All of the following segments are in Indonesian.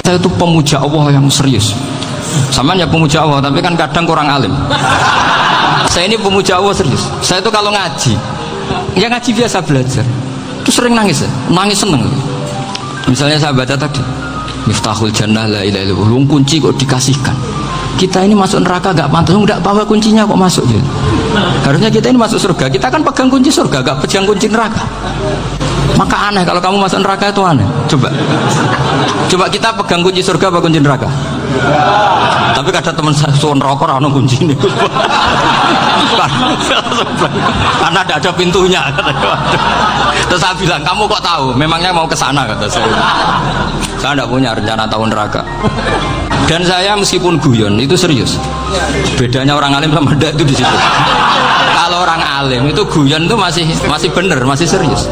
Saya itu pemuja Allah yang serius. Sama ya pemuja Allah, tapi kan kadang kurang alim. Saya ini pemuja Allah serius. Saya itu kalau ngaji, ya ngaji biasa belajar, itu sering nangis, nangis seneng. Misalnya saya baca tadi, Miftahul Jannah la ilaha illallah, kunci kok dikasihkan. Kita ini masuk neraka gak pantas, enggak bawa kuncinya kok masuk gitu. Harusnya kita ini masuk surga, kita kan pegang kunci surga, gak pegang kunci neraka. Maka aneh kalau kamu masuk neraka itu aneh. Coba kita pegang kunci surga apa kunci neraka? Tapi kadang teman saya suon rokok anu kunci ini. Karena tidak ada pintunya. Terus saya bilang, kamu kok tahu? Memangnya mau ke sana, kata saya. Saya tidak punya rencana tahu neraka. Dan saya meskipun guyon itu serius. Bedanya orang alim sama ndak itu di situ. Kalau orang alim itu guyon itu masih benar, masih serius.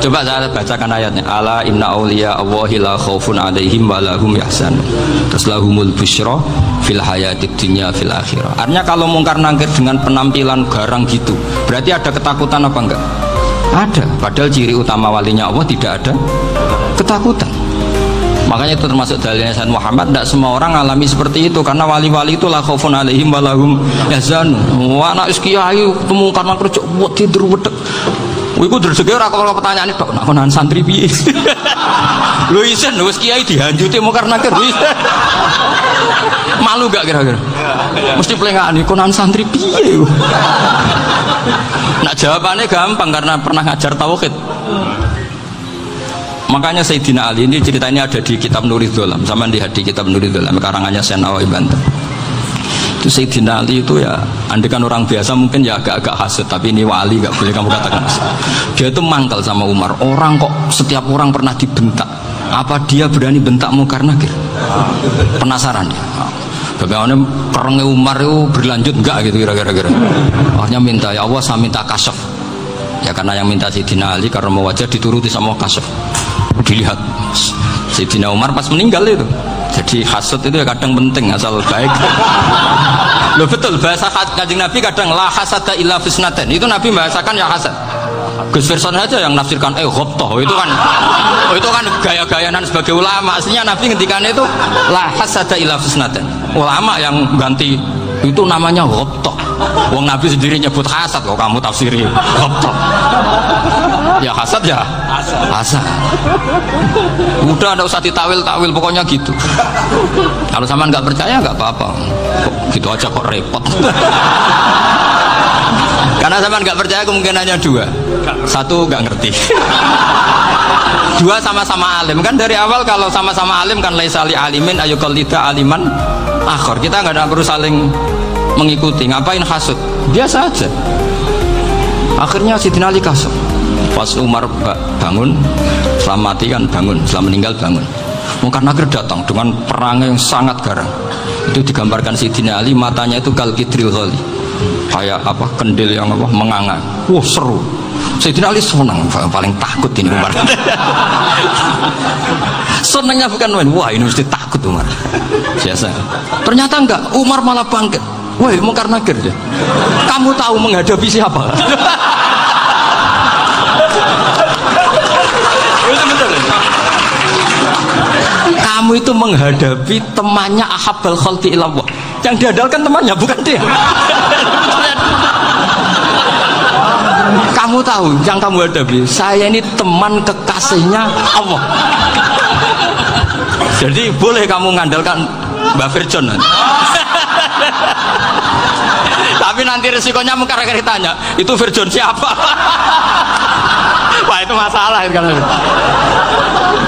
Coba saya bacakan ayatnya. Ala inna auliya Allahi la khaufun alaihim wa lahum yahzanun. Terus lahumul busyra fil hayatid dunya fil akhirah. Artinya kalau mungkar nangkir dengan penampilan garang gitu, berarti ada ketakutan apa enggak? Ada. Padahal ciri utama walinya Allah tidak ada ketakutan. Makanya itu termasuk dalilnya Sayyid Muhammad. Tidak semua orang alami seperti itu, karena wali-wali itu la khaufun alaihim wa lahum yahzanun. Wah, anak kiai temu karena kerja buat tidur wedek. Iku rezeki ora kok pertanyaan itu nak konan santri piye. Lho isen wis kiai dihanjuti mungkar nakir. Malu gak kira-kira? Mesti plengakane konan santri piye. Nak jawabannya gampang karena pernah ngajar tauhid. Makanya Sayyidina Ali ini ceritanya ada di kitab Nurul Dholam, sama di kitab Nurul Dholam karangannya Syekh Nawawi Banten. Itu Sayyidina Ali itu ya, andekan orang biasa mungkin ya agak-agak hasud, tapi ini wali gak boleh kamu katakan hasud. Dia itu mangkal sama Umar. Orang kok setiap orang pernah dibentak, apa dia berani bentak mungkar nakir? Penasaran dia. Bagaimana kerengnya Umar itu berlanjut enggak gitu kira-kira. Akhirnya minta, ya Allah saya minta kasyaf. Ya karena yang minta Sayyidina Ali karena mau wajah dituruti sama kasyaf. Dilihat Sayyidina Umar pas meninggal itu. Jadi hasud itu ya kadang penting asal baik. Loh betul, bahasa Kanjeng Nabi kadang la hasada illa fisnaten. Itu Nabi bahasakan ya hasad. Gus Verson aja yang nafsirkan ghobtoh itu kan gaya-gayanan sebagai ulama. Aslinya Nabi ngendikannya itu la hasada illa fisnaten. Ulama yang ganti itu namanya ghobtoh. Wong Nabi sendiri nyebut hasad, kok kamu tafsiri ghobtoh. Ya hasad ya hasad. Udah ada usah ditawil-tawil, pokoknya gitu. Kalau sama nggak percaya nggak apa-apa. Kok gitu aja kok repot. Karena sama nggak percaya kemungkinannya dua. Satu nggak ngerti. Dua sama-sama alim. Kan dari awal kalau sama-sama alim kan laisali alimin ayuqallida aliman akhor. Kita nggak perlu saling mengikuti. Ngapain hasud? Biasa aja. Akhirnya Sayyidina Ali kasih. Pas Umar bangun, setelah mati kan bangun, setelah meninggal bangun. Mungkar nakir datang dengan perang yang sangat garang. Itu digambarkan Sayyidina Ali, matanya itu kal kidril ghali, kayak apa kendil yang apa menganga. Wah seru. Sayyidina Ali senang, paling takut ini Umar. Senangnya bukan main, wah ini mesti takut Umar. Biasa. Ternyata enggak, Umar malah bangkit. Woi mungkar nakir deh. Kamu tahu menghadapi siapa? Kamu itu menghadapi temannya ahabbal khalqi ilallah. Yang diandalkan temannya bukan dia. Kamu tahu yang kamu hadapi, saya ini teman kekasihnya Allah. Jadi boleh kamu mengandalkan Mbak Firjon. Tapi nanti resikonya mungkar tanya, itu Firjon siapa? Wah itu masalah kan.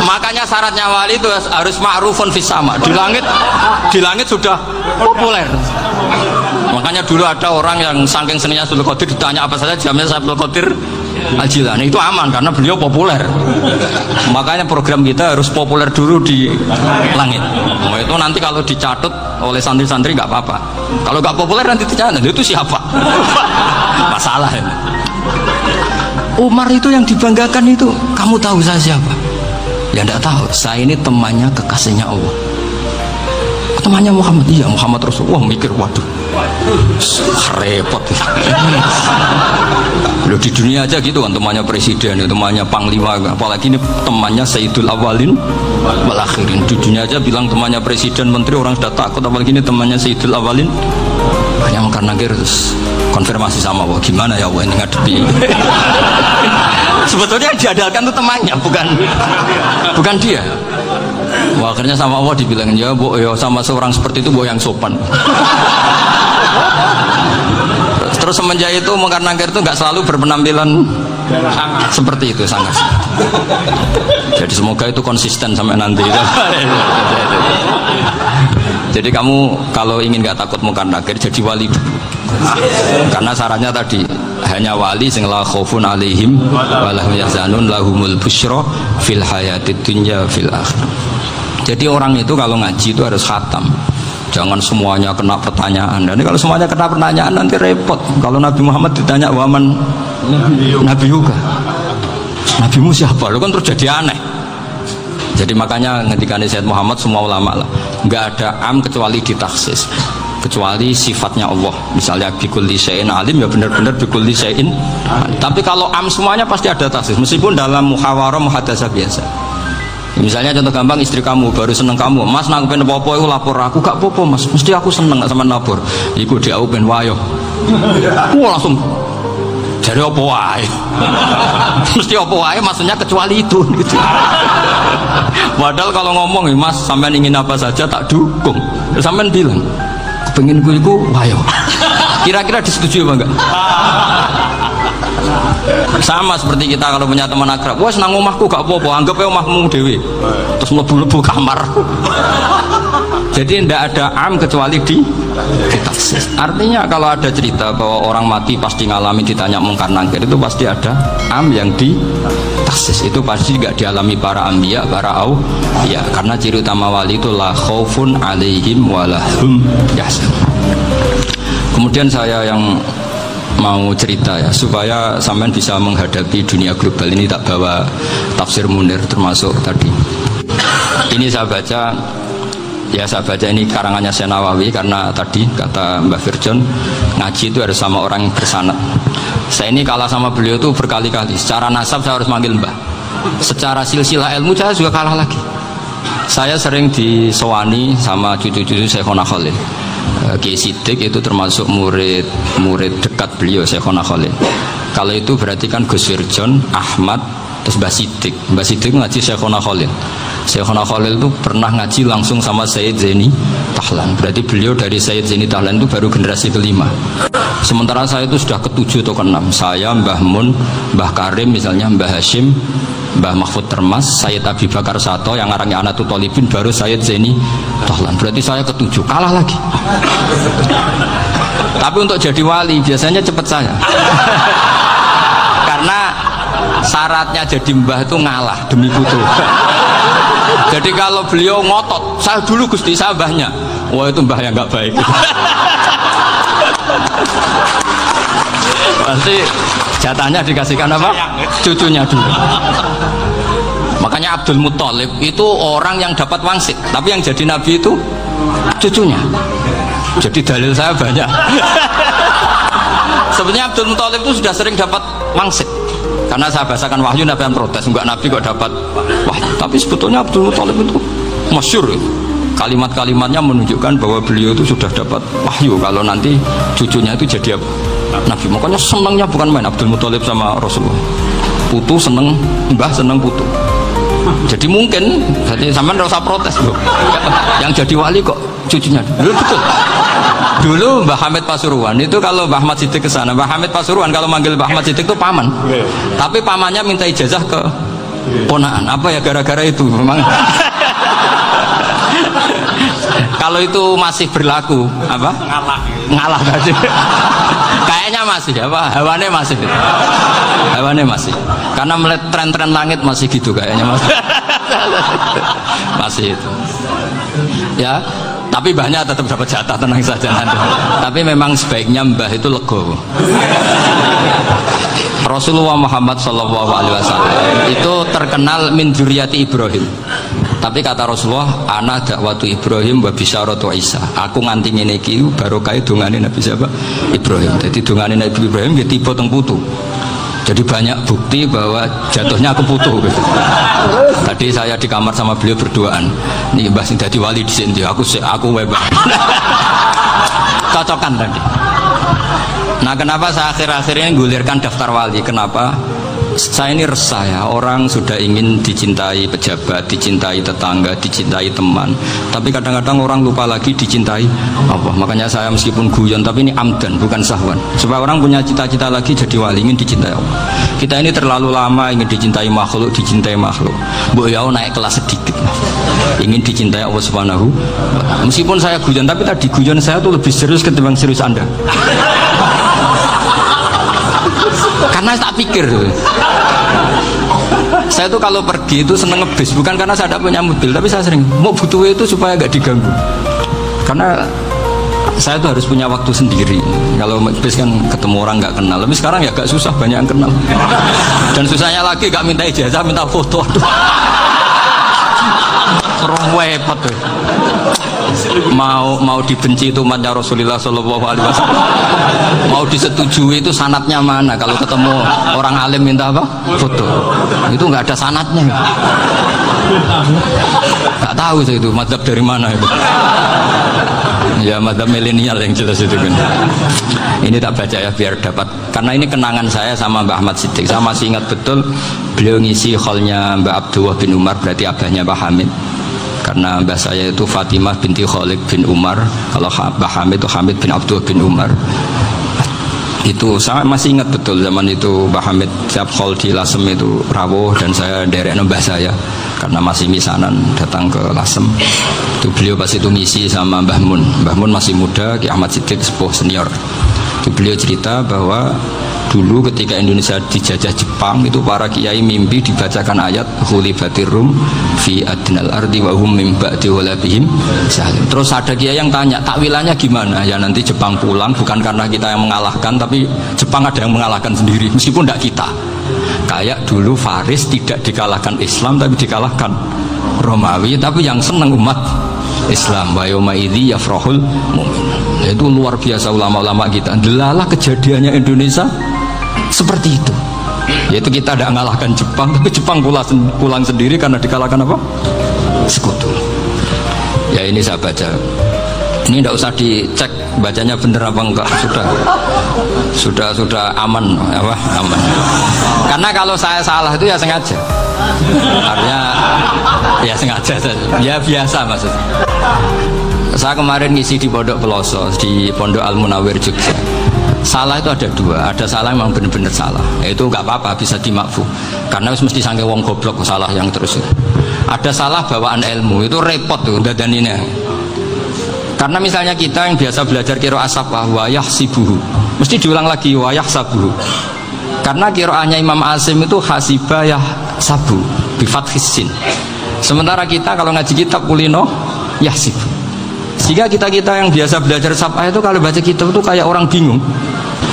Makanya syaratnya wali itu harus ma'rufun fis sama. Di langit sudah populer. Makanya dulu ada orang yang saking seninya Abdul Qadir ditanya apa saja jamnya Abdul Qadir Al-Jilani, itu aman karena beliau populer. Makanya program kita harus populer dulu di langit. Nah, itu nanti kalau dicatut oleh santri-santri nggak apa-apa. Kalau nggak populer nanti dicatat itu siapa? Masalah ini. Umar itu yang dibanggakan itu, kamu tahu saya siapa? Ya enggak tahu, saya ini temannya kekasihnya Allah. temannya Muhammad. Iya, Muhammad Rasulullah. Wah, mikir, waduh, repot. Loh, di dunia aja gitu kan, temannya presiden, temannya panglima, apalagi ini temannya Sayyidul Awalin wal Akhirin. Di dunia aja bilang temannya presiden, menteri, orang sudah takut, apalagi ini temannya Sayyidul Awalin. Hanya karena terus konfirmasi sama Allah, gimana ya Allah ini ngadepi. Sebetulnya yang diadalkan itu temannya, bukan dia. Wah, akhirnya sama Allah dibilang, ya bu, ya sama seorang seperti itu bu yang sopan. Terus semenjak itu Mungkar Nakir itu nggak selalu berpenampilan seperti itu, sangat. Jadi semoga itu konsisten sampai nanti. Jadi kamu kalau ingin nggak takut Mungkar Nakir, jadi wali dulu. Karena syaratnya tadi hanya wali sing la khaufun alaihim walahum yahzanun lahumul busyra fil hayatid dunya fil akhirah. Jadi orang itu kalau ngaji itu harus khatam. Jangan semuanya kena pertanyaan. Dan kalau semuanya kena pertanyaan nanti repot. Kalau Nabi Muhammad ditanya waman Nabi juga. Nabimu siapa? Lu kan terus jadi aneh. Jadi makanya ketika Sayyid Muhammad semua ulama lah, nggak ada am kecuali ditaksis, kecuali sifatnya Allah. Misalnya bikulli syai'in alim, ya benar-benar bikulli syai'in. Tapi kalau am semuanya pasti ada taksis, meskipun dalam muhawarah muhadasah biasa. Misalnya contoh gampang, istri kamu baru seneng kamu, mas nak pengen apa-apa itu lapor aku, gak apa-apa mas, mesti aku seneng gak sama lapor. Iku dia aku pengen wayo. Wah langsung jadi apa wae. Mesti apa wae maksudnya kecuali itu gitu. Padahal kalau ngomong, mas sampean ingin apa saja tak dukung. Sampean bilang pengen gue itu wayo. Kira-kira disetujui apa enggak? Sama seperti kita kalau punya teman akrab, wah senang omahku gak apa-apa, anggap ya omahmu dewi, terus mlebu-mlebu kamar. Jadi tidak ada am kecuali di taksis. Artinya kalau ada cerita bahwa orang mati pasti ngalami ditanya Mungkar Nakir, itu pasti ada am yang di taksis. Itu pasti gak dialami para anbiya, para auliya. Karena ciri utama wali itu la khaufun alaihim walahum yahzanun. Kemudian saya yang mau cerita ya, supaya sampean bisa menghadapi dunia global ini, tak bawa tafsir Munir termasuk tadi. Ini saya baca, ya saya baca ini karangannya Syekh Nawawi, karena tadi kata Mbah Firjon ngaji itu harus sama orang yang bersanad. Saya ini kalah sama beliau itu berkali-kali. Secara nasab saya harus manggil Mbah, secara silsilah ilmu saya juga kalah lagi. Saya sering disowani sama cucu-cucu Syekhona Khalil. Kiai Siddiq itu termasuk murid dekat beliau, Syekhona Khalil. Kalau itu berarti kan Gus Firjon, Ahmad, terus Mbah Siddiq. Mbah Siddiq ngaji Syekhona Khalil. Syekhona Khalil itu pernah ngaji langsung sama Sayyid Zaini Tahlan. Berarti beliau dari Sayyid Zaini Tahlan itu baru generasi kelima. Sementara saya itu sudah ke-7 atau ke-6. Saya, Mbah Mun, Mbah Karim misalnya, Mbah Hashim, Mbah Mahfud Termas, Sayyid Abi Bakar Sato yang ngarangnya Anatul Thalibin, baru Sayyid Zaini Tahlan. Berarti saya ke-7, kalah lagi. Tapi untuk jadi wali biasanya cepat saya. Karena syaratnya jadi mbah itu ngalah demi putu. Jadi kalau beliau ngotot, saya dulu Gusti, saya mbahnya, wah itu mbah yang nggak baik. Pasti jatahnya dikasihkan apa? Cucunya dulu. Makanya Abdul Muthalib itu orang yang dapat wangsit, tapi yang jadi nabi itu cucunya. Jadi dalil saya banyak. Sebenarnya Abdul Muthalib itu sudah sering dapat wangsit. Karena saya bahasakan wahyu, Nabi yang protes, enggak nabi kok dapat wahyu. Tapi sebetulnya Abdul Muthalib itu masyhur. Kalimat-kalimatnya menunjukkan bahwa beliau itu sudah dapat wahyu kalau nanti cucunya itu jadi nabi. Makanya senangnya bukan main Abdul Muthalib sama Rasulullah. Putu seneng mbah, seneng putu. Jadi mungkin jadi sampean enggak usah protes loh. Yang jadi wali kok cucunya. Betul. Dulu Mbah Hamid Pasuruan itu kalau Mbah Ahmad Siddiq ke sana, Mbah Hamid Pasuruan kalau manggil Mbah Ahmad Siddiq itu paman. Tapi pamannya minta ijazah ke ponakan. Apa ya gara-gara itu memang. Kalau itu masih berlaku apa? Ngalah tadi. Kayaknya masih apa? Hawane masih. Hawane masih. Karena melihat tren-tren langit masih gitu kayaknya masih. Masih itu. Ya. Tapi mbahnya tetap dapat jatah, tenang saja nanti. Tapi memang sebaiknya mbah itu legowo. Rasulullah Muhammad SAW itu terkenal min dzurriyyati Ibrahim. Tapi kata Rasulullah, ana dakwatu Ibrahim wa bisyaratu Isa. Aku nganti ngene iki barokah dongane Nabi siapa? Ibrahim. Jadi dongane Nabi Ibrahim ya tiba teng putu. Jadi banyak bukti bahwa jatuhnya ke putu gitu. Tadi saya di kamar sama beliau berduaan. Nih Mbah sing dadi wali di sini, aku webah. Cocokan tadi. Nah, kenapa saya akhir-akhir ini gulirkan daftar wali? Kenapa? Saya ini resah ya, orang sudah ingin dicintai pejabat, dicintai tetangga, dicintai teman, tapi kadang-kadang orang lupa lagi dicintai Allah. Makanya saya meskipun guyon, tapi ini amdan, bukan sahwan, supaya orang punya cita-cita lagi jadi wali, ingin dicintai Allah. Kita ini terlalu lama ingin dicintai makhluk, Bu ya naik kelas sedikit, ingin dicintai Allah Subhanahu. Meskipun saya guyon, tapi tadi guyon saya tuh lebih serius ketimbang serius Anda. Karena tak pikir, saya tuh kalau pergi itu seneng ngebis, bukan karena saya tidak punya mobil, tapi saya sering mau butuh itu supaya gak diganggu. Karena saya tuh harus punya waktu sendiri. Kalau ngebis kan ketemu orang nggak kenal, tapi sekarang ya gak susah, banyak yang kenal. Dan susahnya lagi gak minta ijazah, minta foto. Repot tuh. Mau dibenci itu umatnya Rasulullah Shallallahu Alaihi Wasallam, mau disetujui itu sanatnya mana? Kalau ketemu orang alim minta apa? Foto. Itu nggak ada sanatnya. Nggak tahu saya itu mazhab dari mana itu. Ya mazhab milenial yang jelas itu kan. Ini tak baca ya biar dapat, karena ini kenangan saya sama Mbak Ahmad Siddiq. Saya masih ingat betul beliau ngisi hallnya Mbak Abdullah bin Umar, berarti abahnya Mbak Hamid. Karena mbah saya itu Fatimah binti Khalid bin Umar, kalau Mbah Hamid itu Hamid bin Abdullah bin Umar. Itu saya masih ingat betul zaman itu Mbah Hamid siap hall di Lasem itu rawuh, dan saya derek mbah saya karena masih misanan datang ke Lasem. Itu beliau pas itu ngisi sama Mbah Mun. Mbah Mun masih muda, Ki Ahmad Siddiq sepuh senior. Itu beliau cerita bahwa dulu ketika Indonesia dijajah Jepang itu para kiai mimpi dibacakan ayat khulifatir rum fi adnal ardi wa hum min ba'di ghalabihim salim. Terus ada kiai yang tanya takwilannya gimana? Ya nanti Jepang pulang bukan karena kita yang mengalahkan, tapi Jepang ada yang mengalahkan sendiri meskipun tidak kita. Kayak dulu Faris tidak dikalahkan Islam tapi dikalahkan Romawi, tapi yang senang umat Islam. Wa yauma idzi yafrahul mu'min. Itu luar biasa ulama-ulama kita. Delalah kejadiannya Indonesia seperti itu. Yaitu kita tidak mengalahkan Jepang, tapi Jepang pulang sendiri karena dikalahkan apa? Sekutu. Ya ini saya baca. Ini tidak usah dicek bacanya bener apa enggak, sudah aman apa? Aman. Karena kalau saya salah itu ya sengaja. Artinya ya sengaja saja. Ya biasa maksudnya. Saya kemarin ngisi di Pondok Peloso, di Pondok Al Munawir Jogja. Salah itu ada dua, ada salah memang benar-benar salah, itu nggak apa-apa, bisa dimakfu, karena mesti sangke wong goblok salah yang terus. Ada salah bawaan ilmu, itu repot tuh dadaninnya. Karena misalnya kita yang biasa belajar qiraah asabah wayah sibuhu, mesti diulang lagi wayah sabuhu. Karena qiraahnya Imam Asim itu hasibah yah sabu bifat hisin. Sementara kita kalau ngaji kitab kulino yah sibu. Sehingga kita yang biasa belajar sabah itu kalau baca kitab itu kayak orang bingung.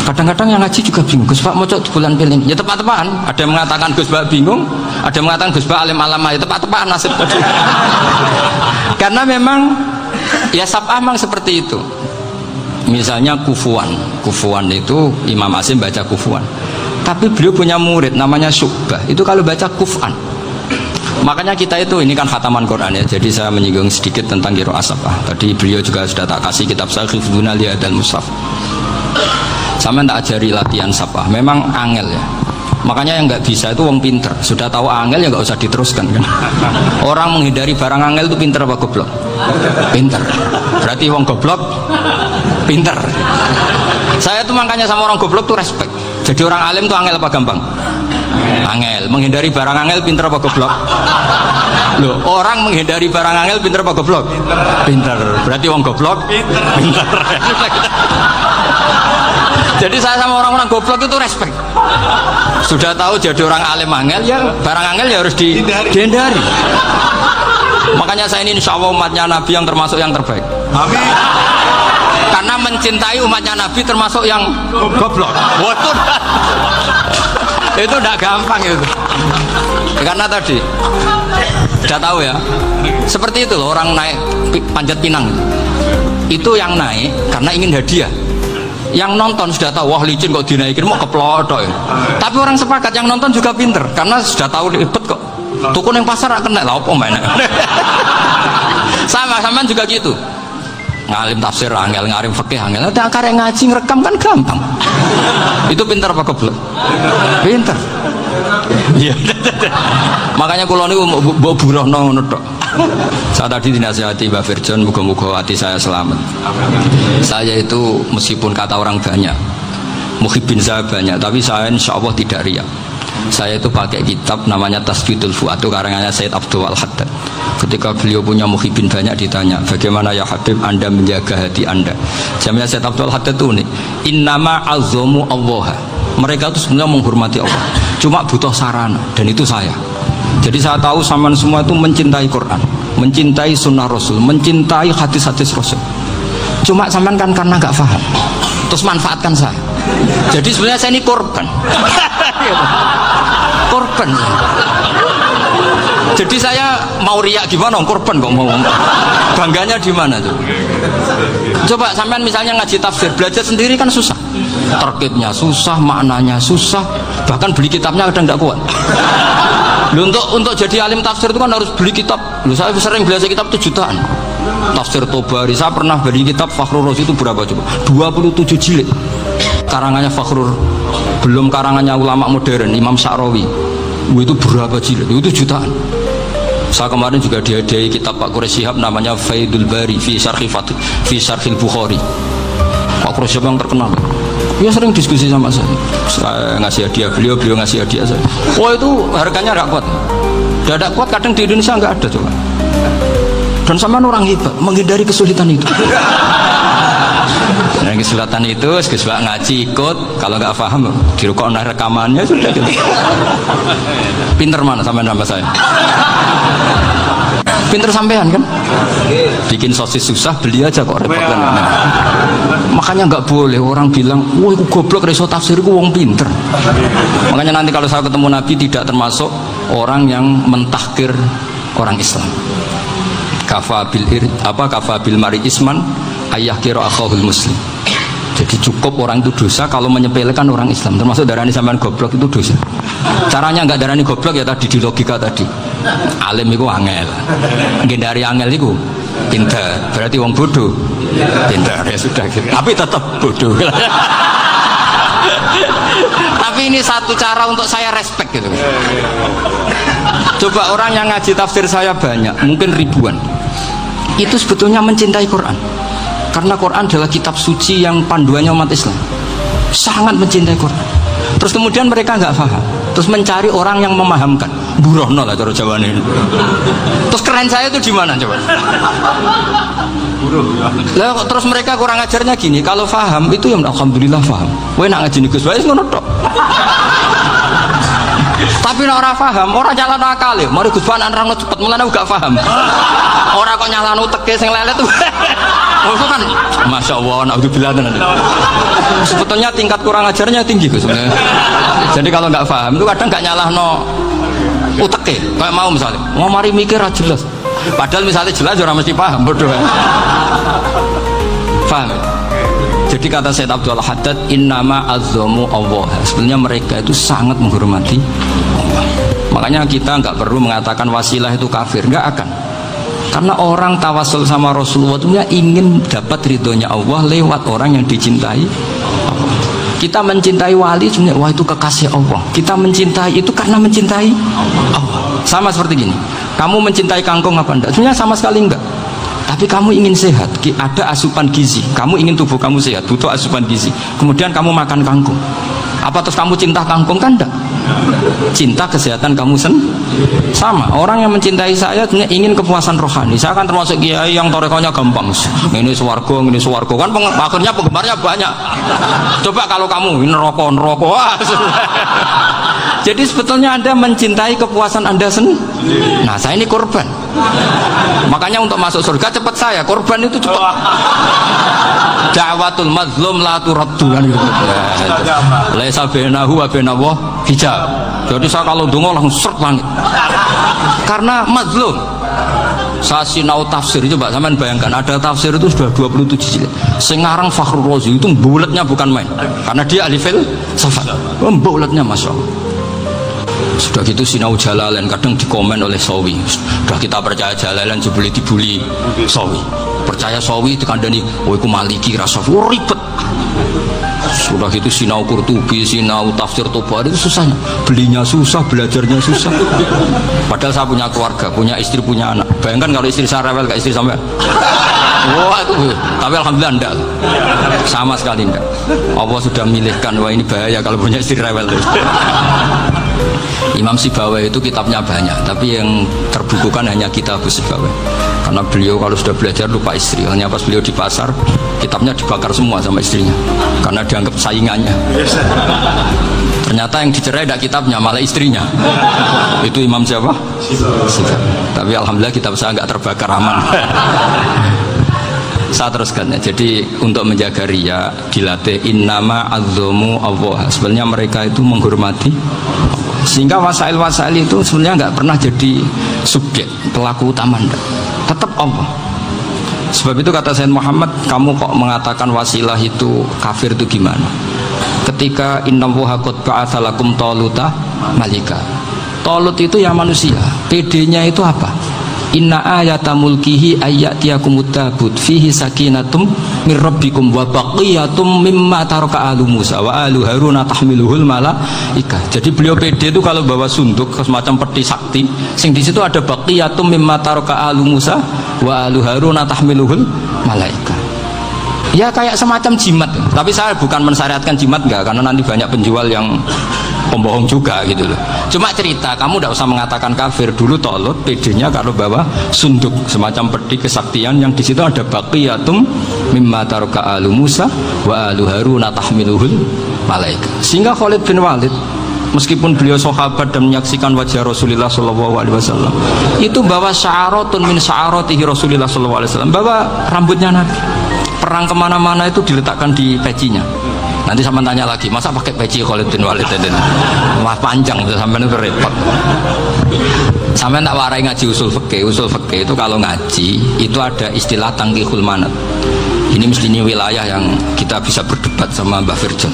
Kadang-kadang yang ngaji juga bingung. Gus Pak mau cok di bulan pilih. Ya tepat-tepatan. Ada yang mengatakan Gus Pak bingung, ada yang mengatakan Gus Pak alim alama. Ya tepat-tepatan nasib tadi. Karena memang ya sabah memang seperti itu. Misalnya kufuan itu Imam Asim baca kufuan. Tapi beliau punya murid namanya Syu'bah. Itu kalau baca kuf'an. Makanya kita itu, ini kan khataman Quran ya, jadi saya menyinggung sedikit tentang qiraah sabah. Tadi beliau juga sudah tak kasih kitab saya Hifdzuna Lihadal Mushaf. Sama tak ajari latihan sabah, memang angel ya. Makanya yang nggak bisa itu wong pinter, sudah tahu angel ya nggak usah diteruskan kan. Orang menghindari barang angel itu pinter apa goblok? Pinter. Berarti wong goblok pinter. Saya tuh makanya sama orang goblok tuh respect. Jadi orang alim tuh angel apa gampang? Angel. Menghindari barang angel pinter apa goblok? Loh, orang menghindari barang angel pinter apa goblok? Pinter. Berarti wong goblok pinter. Jadi saya sama orang-orang goblok itu respect. Sudah tahu jadi orang alim angel ya barang angel ya harus dihindari. Makanya saya ini insya Allah umatnya Nabi yang termasuk yang terbaik. Amin. Karena mencintai umatnya Nabi termasuk yang goblok. Waduh. Itu tidak gampang itu. Karena tadi sudah tahu ya. Seperti itu loh orang naik panjat pinang. Itu yang naik karena ingin hadiah. Yang nonton sudah tahu, wah licin kok dinaikin mau keplodok ya. Tapi orang sepakat yang nonton juga pinter karena sudah tahu ribet kok. Tukun yang pasar kena lah apa mainnya. Sama juga gitu. Ngalim tafsir angel, ngalim fikih angel. Ada karek ngaji ngerekam kan gampang. Itu pinter apa goblok? Pinter. Iya. Makanya kula niku mbok burohno ngono tok. Saya tadi dinasihati Mbak Virjon, moga-moga hati saya selamat. Saya itu meskipun kata orang banyak, muhibbin saya banyak, tapi saya insya Allah tidak riya. Saya itu pakai kitab namanya Tasbidul Fuad, itu karangannya Sayyid Abdul Al-Haddad. Ketika beliau punya muhibbin banyak ditanya, bagaimana ya Habib Anda menjaga hati Anda? Jamnya Sayyid Abdul Al-Haddad itu nih, innama azzamu Allah. Mereka itu sebenarnya menghormati Allah, cuma butuh sarana, dan itu saya. Jadi saya tahu sampean semua itu mencintai Quran, mencintai sunnah Rasul, mencintai hadis-hadis Rasul. Cuma sampean kan karena nggak paham, terus manfaatkan saya. Jadi sebenarnya saya ini korban. Korban. Jadi saya mau riak gimana? Korban kok mau. Bangganya di mana tuh? Coba sampean misalnya ngaji tafsir, belajar sendiri kan susah. Terkitnya susah, maknanya susah, bahkan beli kitabnya kadang nggak kuat. Untuk jadi alim tafsir itu kan harus beli kitab. Saya sering belajar kitab itu jutaan. Tafsir Tobari, saya pernah beli kitab Fakhrur Razi itu berapa coba? 27 jilid. Karangannya Fakhrur, belum karangannya ulama modern Imam Sya'rawi. Itu berapa jilid? Itu jutaan. Saya kemarin juga dihadiahi kitab Pak Quraish Shihab namanya Faidul Bari fi Syarhil Bukhari. Pak Quraish Shihab yang terkenal. Dia sering diskusi sama saya ngasih hadiah beliau ngasih hadiah saya. Oh itu harganya nggak kuat. Tidak kuat kadang di Indonesia nggak ada coba. Dan sama orang hebat menghindari kesulitan itu. Nah, kesulitan itu sebab ngaji ikut, kalau nggak paham dirukuk rekamannya sudah gitu. Pinter mana sampean sama saya? Pinter sampean kan? Bikin sosis susah beli aja kok repot kan. Makanya nggak boleh orang bilang, wah aku goblok reso tafsir aku wong pinter. Makanya nanti kalau saya ketemu Nabi tidak termasuk orang yang mentahkir orang Islam. Kafabil mari isman ayah kira akhahul muslim. Jadi cukup orang itu dosa kalau menyepelekan orang Islam, termasuk darani sampean goblok itu dosa. Caranya nggak darani goblok ya tadi di logika tadi. Alim itu angel, dari angel itu pinter, berarti wong bodoh pinter ya sudah gitu. Tapi tetap bodoh. Tapi ini satu cara untuk saya respect gitu. Coba orang yang ngaji tafsir saya banyak, mungkin ribuan, itu sebetulnya mencintai Quran. Karena Quran adalah kitab suci yang panduannya umat Islam. Sangat mencintai Quran. Terus kemudian mereka nggak paham. Terus mencari orang yang memahamkan. Burohno lah cara Jawa ini. Terus keren saya itu di mana coba? Lah terus mereka kurang ajarnya gini. Kalau paham itu ya alhamdulillah paham. Kowe nak ngaji Gus wae ngono tok. Tapi nek ora paham, ora nyalano akal ya. Mari Gus Banan nerangno cepet mulane gak paham. Ora kok nyalano teke sing lelet tuh. Oh itu kan Masya Allah, naudzubillah. Sebetulnya tingkat kurang ajarnya tinggi Gus sebenarnya. Jadi kalau nggak paham itu kadang nggak nyalahno uteke. Kayak mau misalnya, mau mari mikir aja jelas. Padahal misalnya jelas orang mesti paham, bodoh. Paham? Jadi kata Sayyid Abdul Haddad, innama azzamu Allah. Sebenarnya mereka itu sangat menghormati Allah. Makanya kita nggak perlu mengatakan wasilah itu kafir, nggak akan. Karena orang tawasul sama Rasulullah itu ingin dapat ridhonya Allah lewat orang yang dicintai Allah. Kita mencintai wali sebenarnya, wah itu kekasih Allah. Kita mencintai itu karena mencintai Allah. Sama seperti gini, kamu mencintai kangkung apa enggak? Sebenarnya sama sekali enggak. Tapi kamu ingin sehat, ada asupan gizi. Kamu ingin tubuh kamu sehat, butuh asupan gizi. Kemudian kamu makan kangkung. Apa terus kamu cinta kangkung? Kan enggak. Cinta kesehatan kamu sama. Orang yang mencintai saya ingin kepuasan rohani. Saya kan termasuk kiai yang torekonya gampang. Ini swarga kan akhirnya penggemarnya banyak. Coba kalau kamu ini neraka. Jadi sebetulnya Anda mencintai kepuasan Anda sendiri. Nah, saya ini korban. Makanya untuk masuk surga cepat saya, korban itu cepat. Da'watul mazlum la turaddu kan gitu. Laisa bainahu wa bainallah hijab. Jadi saya kalau donga langsung seret langit. Karena mazlum. Saya sinau tafsir, coba sampean bayangkan ada tafsir itu sudah 27 jilid. Sing ngarang Fakhrul Razi itu bulatnya bukan main. Karena dia ahli filsafat. Bulatnya Masya Allah. Sudah gitu sinau Jalalain kadang dikomen oleh Sawi. Sudah kita percaya Jalalain jebule dibuli Sawi. Percaya Sawi dikandani, "Oh iku Maliki rasa ribet." Sudah gitu sinau Qurtubi, sinau tafsir Tabari itu susahnya. Belinya susah, belajarnya susah. Padahal saya punya keluarga, punya istri, punya anak. Bayangkan kalau istri saya rewel kayak istri sampai. Wah itu, tapi alhamdulillah enggak. Sama sekali enggak. Allah sudah milihkan, wah ini bahaya kalau punya istri rewel. Imam Sibawai itu kitabnya banyak, tapi yang terbukukan hanya Kitab Sibawai. Karena beliau kalau sudah belajar lupa istri. Hanya pas beliau di pasar, kitabnya dibakar semua sama istrinya, karena dianggap saingannya. Ternyata yang dicerai tidak kitabnya, malah istrinya. Itu Imam siapa? Sibawai. Tapi alhamdulillah kitab saya nggak terbakar, aman. Saya teruskan ya. Jadi untuk menjaga riya dilatih innama azzamu Allah. Sebenarnya mereka itu menghormati Allah. Sehingga wasail-wasail itu sebenarnya nggak pernah jadi subjek pelaku utama, enggak. Tetap Allah. Sebab itu kata Sayyid Muhammad, kamu kok mengatakan wasilah itu kafir itu gimana? Ketika innallaha qad ba'atsa lakum taluta malika. Talut itu ya manusia. PD-nya itu apa? Inna ayata mulkihi ayyatiyakumut tabut fihi sakinatum mir rabbikum wa baqiyatum mimma taraka alu Musa wa alu Haruna tahmiluhul malaika. Jadi beliau pede itu kalau bawa sunduk semacam peti sakti, sing di situ ada baqiyatum mimma taraka alu Musa wa alu Haruna tahmiluhul malaika. Ya kayak semacam jimat. Tapi saya bukan mensyariatkan jimat enggak, karena nanti banyak penjual yang pembohong juga gitu loh. Cuma cerita, kamu tidak usah mengatakan kafir. Dulu Talut PD-nya kalau bawa sunduk semacam peti kesaktian yang di situ ada baqiyatum mimma taraka alu Musa wa alu Haruna tahmiluhul malaika. Sehingga Khalid bin Walid meskipun beliau sahabat dan menyaksikan wajah Rasulullah SAW, itu bawa sya'aratun min sya'aratihi Rasulullah SAW, bawa rambutnya Nabi. Perang kemana-mana itu diletakkan di pecinya. Nanti sama tanya lagi, masa pakai peci Khalid bin Walid itu? Wah panjang, sampai itu repot. Sampai tak warai ngaji usul fikih. Usul fikih itu kalau ngaji itu ada istilah tangkihul manat. Ini mesti ini wilayah yang kita bisa berdebat sama Mbak Firjon.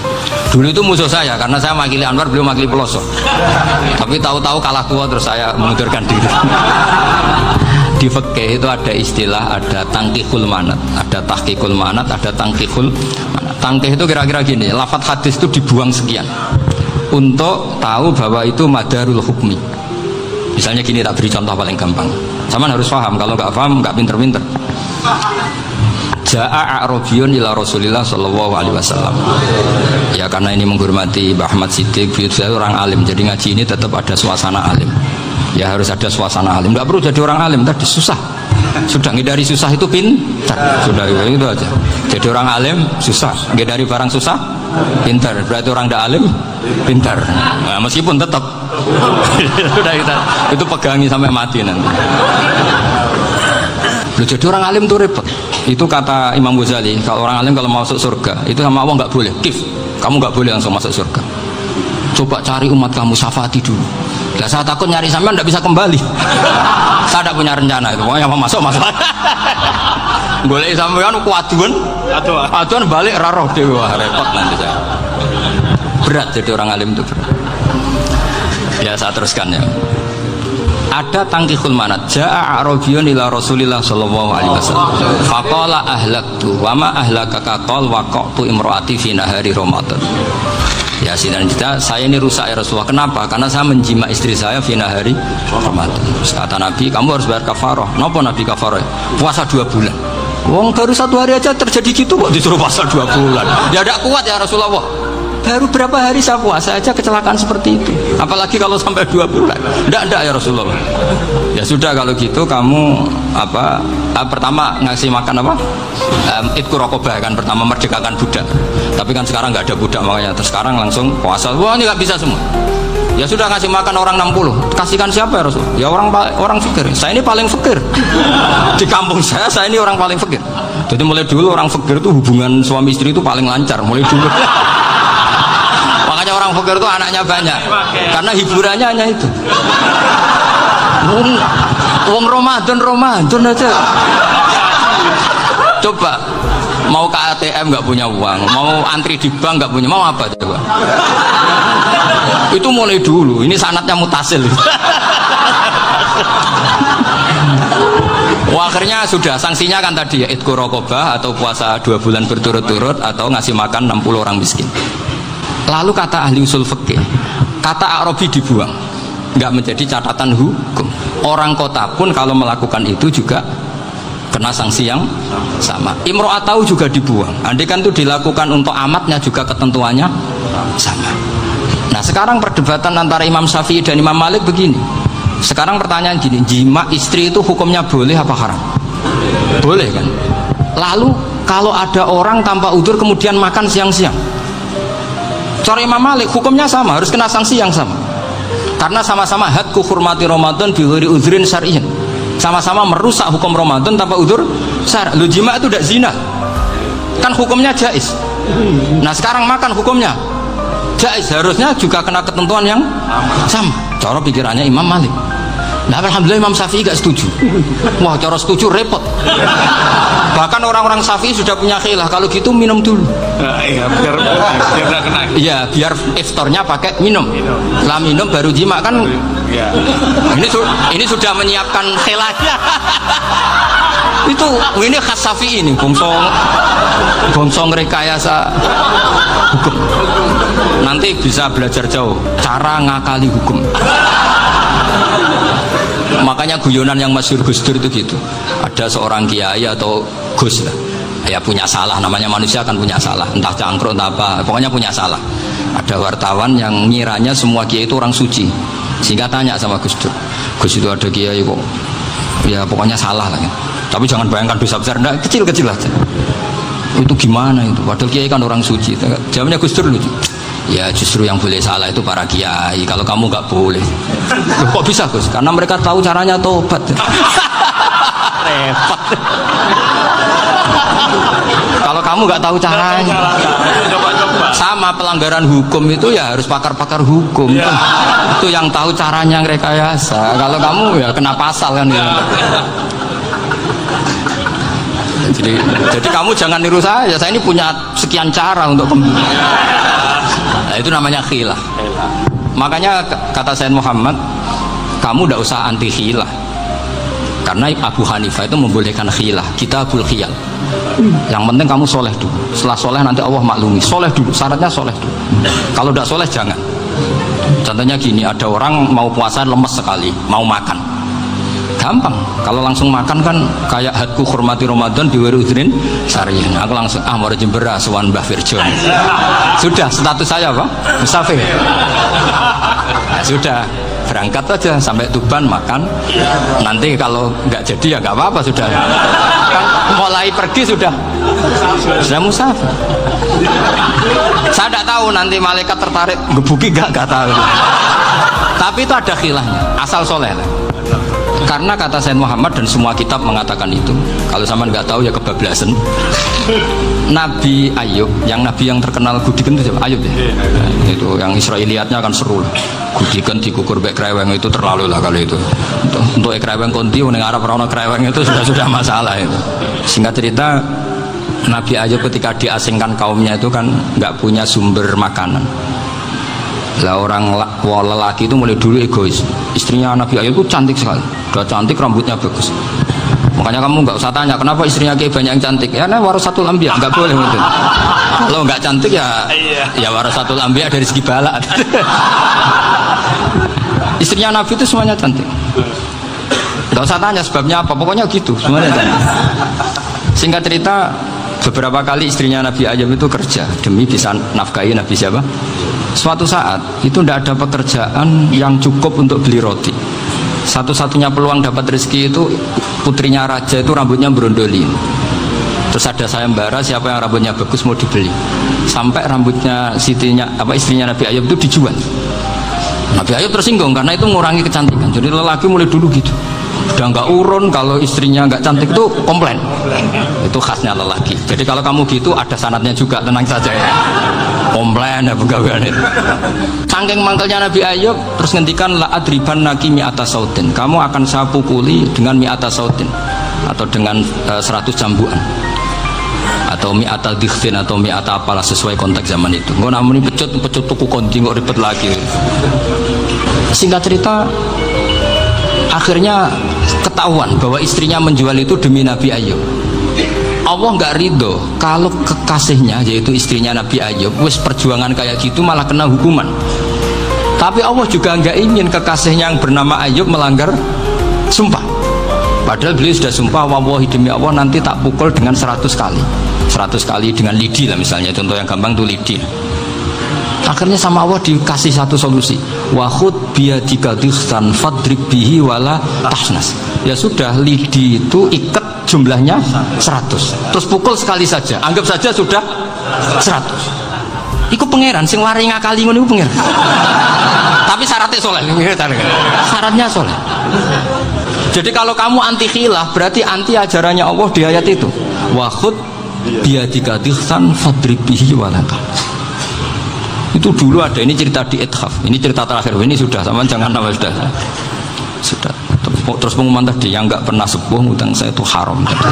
Dulu itu musuh saya karena saya makili Anwar, beliau makili Peloso. Tapi tahu-tahu kalah tua terus saya mengundurkan diri. Di fikih itu ada istilah, ada tangkihul manat, ada tahqiqul manat, ada tangkihul manat. Tangkih itu kira-kira gini, lafadz hadis itu dibuang sekian untuk tahu bahwa itu madarul hukmi. Misalnya gini, tak beri contoh paling gampang. Sama harus paham, kalau nggak paham nggak pinter-pinter. Ja'a a'rabiyun ila Rasulillah sallallahu alaihi wasallam. Ya karena ini menghormati Mbah Ahmad Siddiq, beliau orang alim, jadi ngaji ini tetap ada suasana alim. Ya harus ada suasana alim, nggak perlu jadi orang alim, tadi susah. Sudah ngindari susah itu pintar, sudah itu aja. Jadi orang alim susah, ngindari barang susah pintar, berarti orang tidak alim pintar. Nah, meskipun tetap sudah kita itu pegangi sampai mati nanti. Loh, jadi orang alim tuh repot. Itu kata Imam Ghazali, kalau orang alim kalau mau masuk surga itu sama Allah nggak boleh kif, kamu nggak boleh langsung masuk surga. Coba cari umat kamu, syafaati dulu. Nah, saya takut nyari sampean tidak bisa kembali. Saya tidak punya rencana itu. Pokoknya mau masuk. Boleh sampean kuaduan balik raroh dewa, repot nanti saya. Berat jadi orang alim itu berat. Ya saya teruskan ya. Ada tangkihul manat. Ja'a a'rabiyun ila Rasulillah sallallahu alaihi wasallam. Faqala ahlaktu wa ma ahlakaka qal waqtu imraati fi nahari Ramadan. Ya sinan kita, saya ini rusak ya Rasulullah. Kenapa? Karena saya menjima istri saya fina hari Ramadan. Kata Nabi, kamu harus bayar kafarah. Kenapa Nabi kafarah? Puasa 2 bulan. Wong baru 1 hari aja terjadi gitu kok disuruh puasa 2 bulan. Ya tidak kuat ya Rasulullah. Baru berapa hari saya puasa aja kecelakaan seperti itu. Apalagi kalau sampai 2 bulan. Tidak ya Rasulullah. Ya sudah kalau gitu kamu pertama ngasih makan apa? Itku rokobah kan, pertama merdekakan budak. Tapi kan sekarang nggak ada budak makanya terus sekarang langsung puasa. Wah ini nggak bisa semua. Ya sudah ngasih makan orang 60. Kasihkan siapa ya Rasul? Ya orang fakir. Saya ini paling fakir. Di kampung saya ini orang paling fakir. Jadi mulai dulu orang fakir itu hubungan suami istri itu paling lancar mulai dulu. Makanya orang fakir itu anaknya banyak. Karena hiburannya hanya itu. Wong Ramadan aja. Coba mau ke ATM nggak punya uang, mau antri di bank nggak punya, mau apa coba? Itu mulai dulu. Ini sanatnya mutasil. Wah, akhirnya sudah sanksinya kan tadi ya idku raqabah atau puasa 2 bulan berturut-turut atau ngasih makan 60 orang miskin. Lalu kata ahli usul fikih, kata Arabi dibuang, nggak menjadi catatan hukum. Orang kota pun kalau melakukan itu juga kena sanksi yang sama. Imro'atau juga dibuang. Andai kan itu dilakukan untuk amatnya juga ketentuannya sama. Nah sekarang perdebatan antara Imam Syafi'i dan Imam Malik begini. Sekarang pertanyaan gini, jima istri itu hukumnya boleh apa haram? Boleh kan? Lalu kalau ada orang tanpa udzur kemudian makan siang-siang, cara Imam Malik hukumnya sama, harus kena sanksi yang sama. Karena sama-sama hadku hurmati Ramadan bi ghairi udzrin syar'iyyin. Sama-sama merusak hukum Ramadan tanpa udzur syar'. Lu jima itu tidak zina. Kan hukumnya jaiz. Nah, sekarang makan hukumnya jaiz, harusnya juga kena ketentuan yang sama. Cara pikirannya Imam Malik. Nah, alhamdulillah Imam Syafi'i gak setuju. Wah, cara setuju repot. Bahkan orang-orang Syafi'i sudah punya khilaf, kalau gitu minum dulu. Iya, biar gak kena. Iya, biar iftarnya pakai minum. Setelah minum baru jima kan. Iya. Ini sudah menyiapkan khilafnya. Ini khas Syafi'i ini, bongsong rekayasa hukum. Nanti bisa belajar jauh cara ngakali hukum. Makanya guyonan yang masyhur Gus Dur itu gitu. Ada seorang kiai atau Gus lah, ya punya salah, namanya manusia kan punya salah, entah cangkruk entah apa, pokoknya punya salah. Ada wartawan yang ngiranya semua kiai itu orang suci, sehingga tanya sama Gus Dur, Gus itu ada kiai kok, ya pokoknya salah lah. Tapi jangan bayangkan dosa besar, enggak, kecil-kecil aja. Itu gimana itu? Padahal kiai kan orang suci. Jawabnya Gus Dur lucu. Ya justru yang boleh salah itu para kiai. Kalau kamu nggak boleh. Loh, kok bisa Gus? Karena mereka tahu caranya tobat. Repot. Kalau kamu nggak tahu caranya, sama pelanggaran hukum itu ya harus pakar-pakar hukum. Ya. Itu yang tahu caranya rekayasa. Kalau kamu ya kena pasal kan ya. Jadi kamu jangan niru saya ini punya sekian cara untuk nah, itu namanya khilah. Makanya kata Sayyid Muhammad, kamu tidak usah anti khilah, karena Abu Hanifah itu membolehkan khilah, kitabul khiyal. Yang penting kamu soleh dulu, setelah soleh nanti Allah maklumi. Soleh dulu, syaratnya soleh dulu. Kalau tidak soleh jangan. Contohnya gini, ada orang mau puasa lemes sekali, mau makan gampang, kalau langsung makan kan kayak hadku hormati Ramadan di Werudrin Syariah. Aku langsung mau jembera suwan Mbah Firjon. Sudah status saya apa? Musafir. Nah, sudah berangkat aja sampai Tuban makan. Nanti kalau nggak jadi ya nggak apa-apa sudah. Kan mulai pergi sudah musafir. Saya tidak tahu nanti malaikat tertarik gebuki nggak tahu. Tapi itu ada khilafnya, asal soleh lah. Karena kata Sayyid Muhammad dan semua kitab mengatakan itu. Kalau sama nggak tahu ya kebablasan. Nabi Ayub, yang terkenal Gudiken itu siapa? Ayub ya. Itu yang Israiliyatnya akan seru. Gudiken dikukur bek kreweng itu terlalu lah kalau itu. Untuk kreweng konti ning Arab ora ono kreweng itu sudah masalah itu. Singkat cerita, Nabi Ayub ketika diasingkan kaumnya itu kan nggak punya sumber makanan. Lah orang lelaki itu mulai dulu egois. Istrinya Nabi Ayub itu cantik sekali, udah cantik, rambutnya bagus. Makanya kamu nggak usah tanya kenapa istrinya kayak banyak yang cantik. Ya nah warasatul anbiya, nggak boleh gitu. Kalau nggak cantik ya warasatul anbiya dari segi balak. Istrinya Nabi itu semuanya cantik. Nggak usah tanya sebabnya apa, pokoknya gitu semuanya cantik. Singkat cerita, beberapa kali istrinya Nabi Ayub itu kerja demi bisa nafkahi Nabi siapa? Suatu saat itu tidak ada pekerjaan yang cukup untuk beli roti. Satu-satunya peluang dapat rezeki itu putrinya raja itu rambutnya berondoli. Terus ada sayembara siapa yang rambutnya bagus mau dibeli. Sampai rambutnya istrinya Nabi Ayub itu dijual. Nabi Ayub tersinggung karena itu mengurangi kecantikan. Jadi lelaki mulai dulu gitu. Udah nggak urun kalau istrinya nggak cantik itu komplain. Itu khasnya lelaki. Jadi kalau kamu gitu ada sanadnya juga, tenang saja ya. Komplain ya pegawaian itu. Saking mangkelnya Nabi Ayub terus ngendikan la adriban naki mi'ata sautin. Kamu akan saya pukuli dengan mi'ata sautin atau dengan 100 cambukan. Atau mi'ata dikhfin atau mi'ata apalah sesuai konteks zaman itu. Nggak namun ini pecut tuku konti nggak ribet lagi. Singkat cerita akhirnya ketahuan bahwa istrinya menjual itu demi Nabi Ayub. Allah nggak ridho kalau kekasihnya yaitu istrinya Nabi Ayub wis perjuangan kayak gitu malah kena hukuman. Tapi Allah juga nggak ingin kekasihnya yang bernama Ayub melanggar sumpah. Padahal beliau sudah sumpah, wallahi demi Allah nanti tak pukul dengan 100 kali. 100 kali dengan lidi lah misalnya, contoh yang gampang tuh lidi. Akhirnya sama Allah dikasih satu solusi. Wa khud biyadika dikhsan fadrib bihi wala tahnas. Ya sudah, lidi itu ikat jumlahnya 100. Terus pukul sekali saja. Anggap saja sudah 100. Iku pangeran sing wari ngakali ngono iku pangeran. Tapi syaratnya soleh. Syaratnya soleh. Jadi kalau kamu anti khilaf berarti anti ajarannya Allah di ayat itu. Wa khud biyadika dikhsan fadrib bihi wala tahnas. Itu dulu ada, ini cerita di Ithaf, ini cerita terakhir, ini sudah sama jangan nama sudah terus pengumuman tadi yang nggak pernah sepuh utang saya itu haram tadi.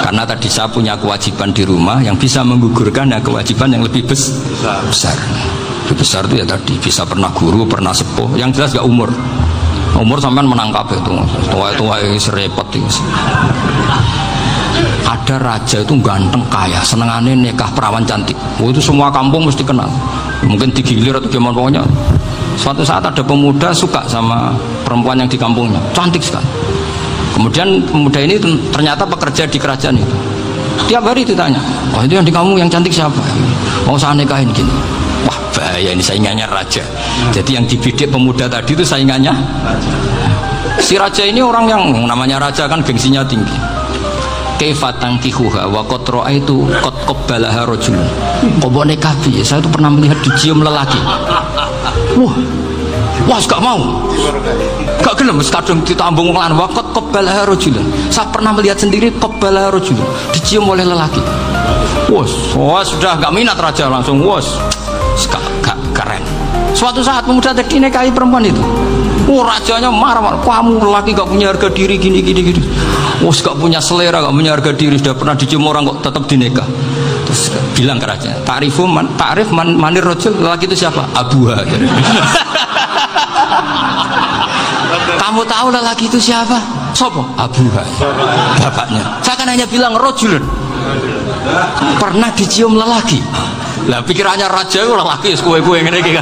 Karena tadi saya punya kewajiban di rumah yang bisa menggugurkan ya kewajiban yang lebih besar. Lebih besar itu ya tadi bisa pernah guru, pernah sepuh, yang jelas gak umur sampean menangkap itu tua serepot itu. Ada raja itu ganteng kaya, senengannya nikah perawan cantik. Itu semua kampung mesti kenal. Mungkin digilir atau gimana pokoknya. Suatu saat ada pemuda suka sama perempuan yang di kampungnya, cantik sekali. Kemudian pemuda ini ternyata pekerja di kerajaan itu. Tiap hari ditanya, oh itu yang di kamu yang cantik siapa? Mau saya nikahin gini. Wah bahaya, ini saingannya raja. Jadi yang dibidik pemuda tadi itu saingannya si raja ini orang yang namanya raja kan gengsinya tinggi. Kaifatang kihuha wa qad ra'aitu qad qabbalaha rajulun. Kok nikah piye? Saya itu pernah melihat dicium lelaki. Wah, gak mau. Gak gelem wis kadung ditambung lan wa qad qabbalaha rajulun. Saya pernah melihat sendiri qabbalaha rajulun, dicium oleh lelaki. Wah, sudah gak minat raja langsung gak keren. Suatu saat pemuda tadi nikahi perempuan itu. Rajanya marah-marah, kamu lelaki gak punya harga diri gini. Gak punya selera, gak punya harga diri, sudah pernah dicium orang kok tetap dinikah. Terus bilang ke raja, ta'rif manir rajul, lelaki itu siapa? Abuha. Kamu tahu lelaki itu siapa? Sopo? Abuha. Bapaknya. Saya kan hanya bilang rajulun. Pernah dicium lelaki. Lah pikirannya raja itu lelaki kue-kue ngene iki.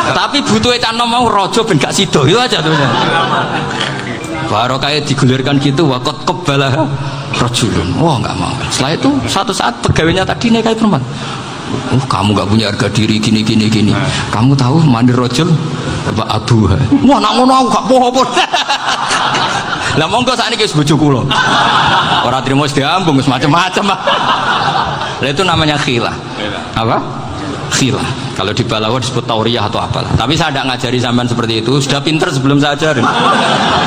Tapi butuhnya canom mau rojo ben gak sido itu aja tuh. Baru kayak digulirkan gitu wakot kebalah rojulun. Wah nggak mau. Setelah itu suatu saat pegawainya tadi nikahi perempuan. Kamu nggak punya harga diri gini. Kamu tahu mandir rojul apa abuha? Wah nak ngono aku gak apa-apa. Lah monggo sakniki wis bojo kula. Ora trimo wis diambung wis macam-macam. Lah itu namanya khilah. Apa? Khilah. Kalau di Balawa disebut tauriyah atau apalah. Tapi saya tidak ngajari sampean seperti itu. Sudah pinter sebelum saya ajarin.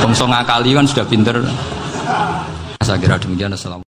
Bangsa ngakali kan sudah pinter. Saya kira demikian. Assalamualaikum.